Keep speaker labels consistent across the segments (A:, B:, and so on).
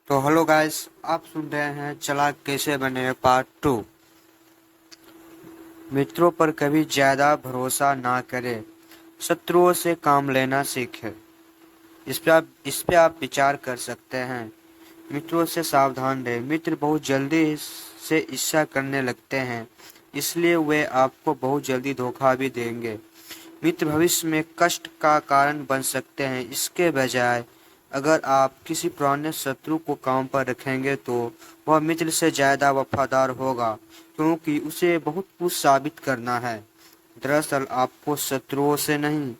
A: तो hello guys, आप सुन रहे हैं चालाक कैसे बने पार्ट 2। मित्रों पर कभी ज्यादा भरोसा ना करें, शत्रुओं से काम लेना सीखें। इस पे आप विचार कर सकते हैं। मित्रों से सावधान रहें। मित्र बहुत जल्दी से ईर्ष्या करने लगते हैं, इसलिए वे आपको बहुत जल्दी धोखा भी देंगे। मित्र भविष्य में कष्ट का कारण बन सकते हैं। इसके बजाय अगर आप किसी पुराने शत्रु को काम पर रखेंगे तो वह मित्र से ज्यादा वफादार होगा, क्योंकि उसे बहुत कुछ साबित करना है। दरअसल आपको शत्रुओं से नहीं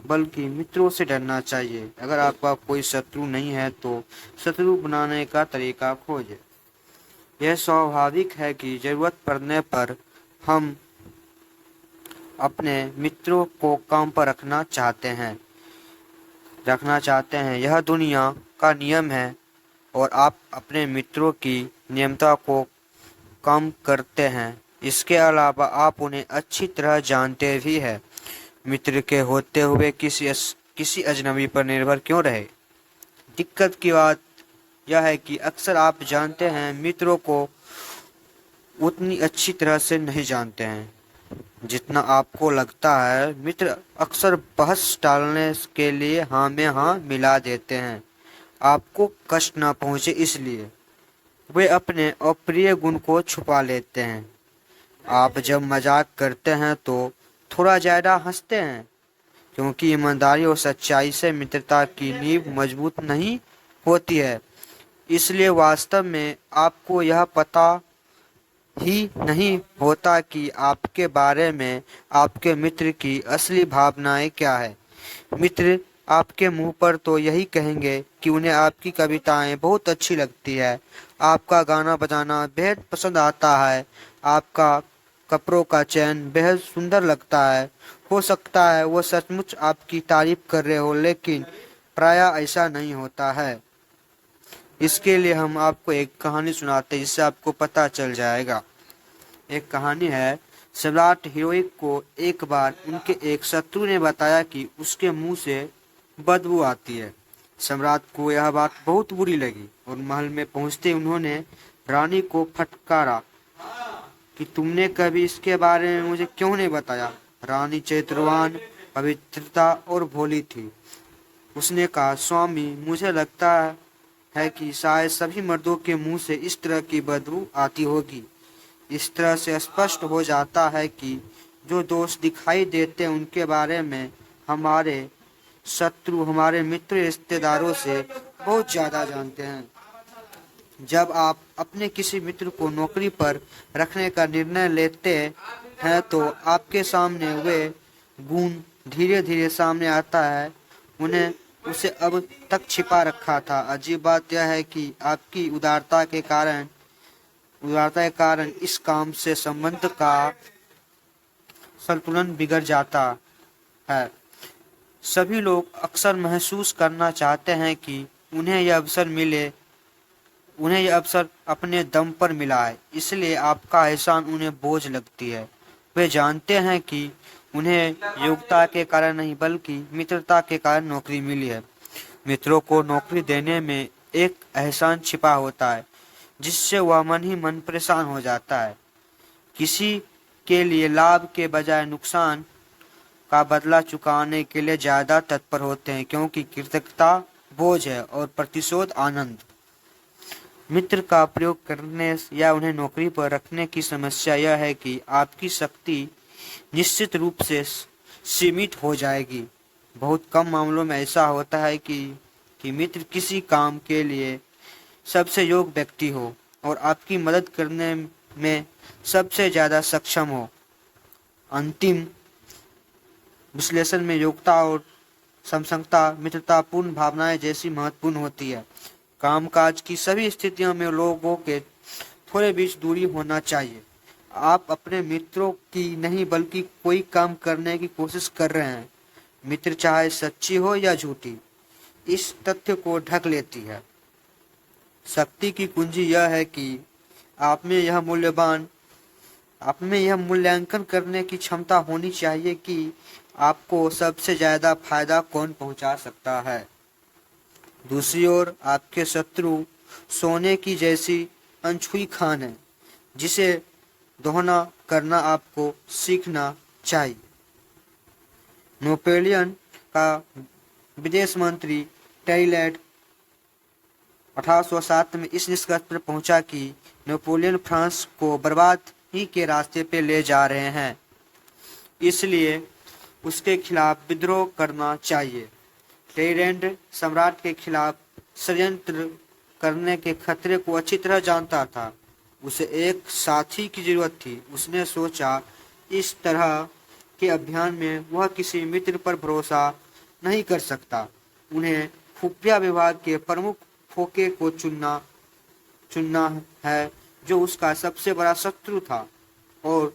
A: बल्कि मित्रों से डरना चाहिए। अगर आपका कोई शत्रु नहीं है तो शत्रु बनाने का तरीका खोजें। यह स्वाभाविक है कि जरूरत पड़ने पर हम अपने मित्रों को काम पर रखना चाहते हैं। यह दुनिया का नियम है और आप अपने मित्रों की नियमता को कम करते हैं। इसके अलावा आप उन्हें अच्छी तरह जानते भी हैं। मित्र के होते हुए किसी अजनबी पर निर्भर क्यों रहे। दिक्कत की बात यह है कि अक्सर आप जानते हैं मित्रों को उतनी अच्छी तरह से नहीं जानते हैं जितना आपको लगता है। मित्र अक्सर बहस टालने के लिए हाँ में हाँ मिला देते हैं, आपको कष्ट न पहुंचे इसलिए। वे अपने अप्रिय गुण को छुपा लेते हैं। आप जब मजाक करते हैं तो थोड़ा ज्यादा हंसते हैं, क्योंकि ईमानदारी और सच्चाई से मित्रता की नींव मजबूत नहीं होती है। इसलिए वास्तव में आपको यह पता ही नहीं होता कि आपके बारे में आपके मित्र की असली भावनाएं क्या है। मित्र आपके मुंह पर तो यही कहेंगे कि उन्हें आपकी कविताएं बहुत अच्छी लगती है, आपका गाना बजाना बेहद पसंद आता है, आपका कपड़ों का चयन बेहद सुंदर लगता है। हो सकता है वो सचमुच आपकी तारीफ कर रहे हो, लेकिन प्रायः ऐसा नहीं होता है। इसके लिए हम आपको एक कहानी सुनाते हैं जिससे आपको पता चल जाएगा। एक कहानी है। सम्राट हिरोइक को एक बार उनके एक शत्रु ने बताया कि उसके मुंह से बदबू आती है। सम्राट को यह बात बहुत बुरी लगी और महल में पहुंचते उन्होंने रानी को फटकारा कि तुमने कभी इसके बारे में मुझे क्यों नहीं बताया। रानी चैत्रवान, पवित्रता और भोली थी। उसने कहा, स्वामी, मुझे लगता है कि शायद सभी मर्दों के मुंह से इस तरह की बदबू आती होगी। इस तरह से स्पष्ट हो जाता है कि जो दोष दिखाई देते हैं उनके बारे में हमारे शत्रु हमारे मित्र रिश्तेदारों से बहुत ज्यादा जानते हैं। जब आप अपने किसी मित्र को नौकरी पर रखने का निर्णय लेते हैं तो आपके सामने वे गुण धीरे धीरे सामने आता है। उसे अब तक छिपा रखा था। अजीब बात यह है कि आपकी उदारता के कारण इस काम से संबंध का संतुलन बिगड़ जाता है। सभी लोग अक्सर महसूस करना चाहते हैं कि उन्हें यह अवसर अपने दम पर मिला है, इसलिए आपका एहसान उन्हें बोझ लगती है। वे जानते हैं कि उन्हें योग्यता के कारण नहीं बल्कि मित्रता के कारण नौकरी मिली है। मित्रों को नौकरी देने में एक एहसान छिपा होता है जिससे वह मन ही मन परेशान हो जाता है। किसी के लिए लाभ के बजाय नुकसान का बदला चुकाने के लिए ज्यादा तत्पर होते हैं, क्योंकि कृतज्ञता बोझ है और प्रतिशोध आनंद। मित्र का प्रयोग करने या उन्हें नौकरी पर रखने की समस्या यह है कि आपकी शक्ति निश्चित रूप से सीमित हो जाएगी। बहुत कम मामलों में ऐसा होता है कि मित्र किसी काम के लिए सबसे योग्य व्यक्ति हो और आपकी मदद करने में सबसे ज्यादा सक्षम हो। अंतिम विश्लेषण में योग्यता और समसंगता मित्रतापूर्ण भावनाएं जैसी महत्वपूर्ण होती है। कामकाज की सभी स्थितियों में लोगों के थोड़े बीच दूरी होना चाहिए। आप अपने मित्रों की नहीं बल्कि कोई काम करने की कोशिश कर रहे हैं। मित्र चाहे सच्ची हो या झूठी, इस तथ्य को ढक लेती है। शक्ति की कुंजी यह है कि आप में यह मूल्यांकन करने की क्षमता होनी चाहिए कि आपको सबसे ज्यादा फायदा कौन पहुंचा सकता है। दूसरी ओर आपके शत्रु सोने की जैसी अनछुई खान है, जिसे दोहना करना आपको सीखना चाहिए। नेपोलियन का विदेश मंत्री टैरीलैंड 1807 में इस निष्कर्ष पर पहुंचा कि नेपोलियन फ्रांस को बर्बादी के रास्ते पे ले जा रहे हैं, इसलिए उसके खिलाफ विद्रोह करना चाहिए। टैरीलैंड सम्राट के खिलाफ षड्यंत्र करने के खतरे को अच्छी तरह जानता था। उसे एक साथी की जरूरत थी। उसने सोचा, इस तरह के अभियान में वह किसी मित्र पर भरोसा नहीं कर सकता। उन्हें खुफिया विभाग के प्रमुख फोके को चुनना है, जो उसका सबसे बड़ा शत्रु था और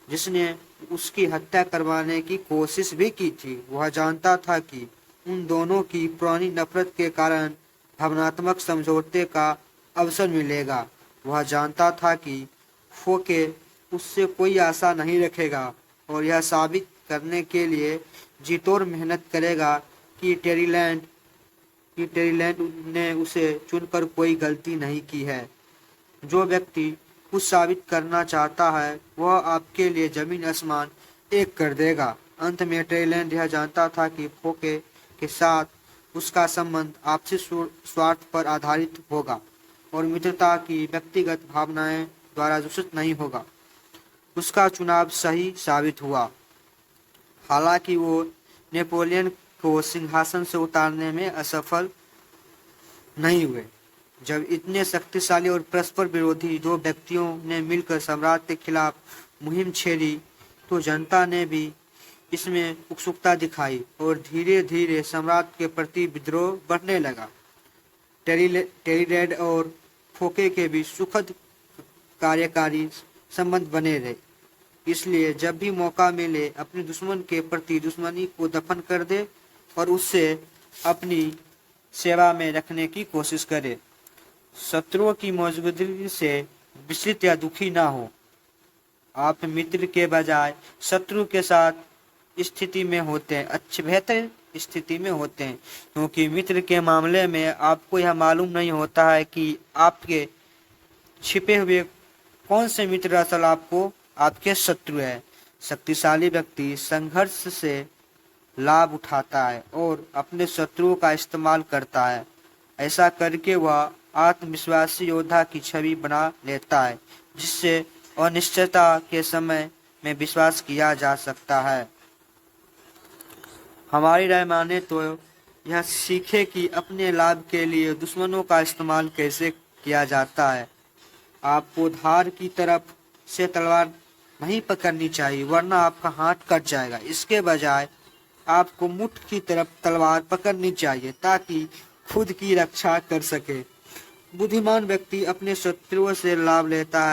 A: जिसने उसकी हत्या करवाने की कोशिश भी की थी। वह जानता था कि उन दोनों की पुरानी नफरत के कारण भावनात्मक समझौते का अवसर मिलेगा। वह जानता था कि फोके उससे कोई आशा नहीं रखेगा और यह साबित करने के लिए जी-तोड़ मेहनत करेगा कि टैरीलैंड ने उसे चुनकर कोई गलती नहीं की है। जो व्यक्ति कुछ साबित करना चाहता है, वह आपके लिए जमीन आसमान एक कर देगा। अंत में टैरीलैंड यह जानता था कि फोके के साथ उसका संबंध आपसी स्वार्थ पर आधारित होगा और मित्रता की व्यक्तिगत भावनाएं द्वारा दूषित नहीं होगा। उसका चुनाव सही साबित हुआ। हालांकि वो नेपोलियन को सिंहासन से उतारने में असफल नहीं हुए। जब इतने शक्तिशाली और परस्पर विरोधी दो व्यक्तियों ने मिलकर सम्राट के खिलाफ मुहिम छेड़ी, तो जनता ने भी इसमें उत्सुकता दिखाई और धीरे धीरे सम्राट के प्रति विद्रोह बढ़ने लगा। टैरीलैंड और फोके के बीच सुखद कार्यकारी संबंध बने रहे। इसलिए जब भी मौका मिले, अपने दुश्मन के प्रति दुश्मनी को दफन कर दे और उससे अपनी सेवा में रखने की कोशिश करे। शत्रुओं की मौजूदगी से विचलित या दुखी ना हो। आप मित्र के बजाय शत्रु के साथ स्थिति में होते हैं, बेहतर स्थिति में होते हैं, क्योंकि मित्र के मामले में आपको यह मालूम नहीं होता है कि आपके छिपे हुए कौन से मित्र असल आपके शत्रु है। शक्तिशाली व्यक्ति संघर्ष से लाभ उठाता है और अपने शत्रुओं का इस्तेमाल करता है। ऐसा करके वह आत्मविश्वासी योद्धा की छवि बना लेता है, जिससे अनिश्चितता के समय में विश्वास किया जा सकता है। हमारी राय माने तो यह सीखे कि अपने लाभ के लिए दुश्मनों का इस्तेमाल कैसे किया जाता है। आपको धार की तरफ से तलवार नहीं पकड़नी चाहिए, वरना आपका हाथ कट जाएगा। इसके बजाय आपको मुठ की तरफ तलवार पकड़नी चाहिए ताकि खुद की रक्षा कर सके। बुद्धिमान व्यक्ति अपने शत्रुओं से लाभ लेता है।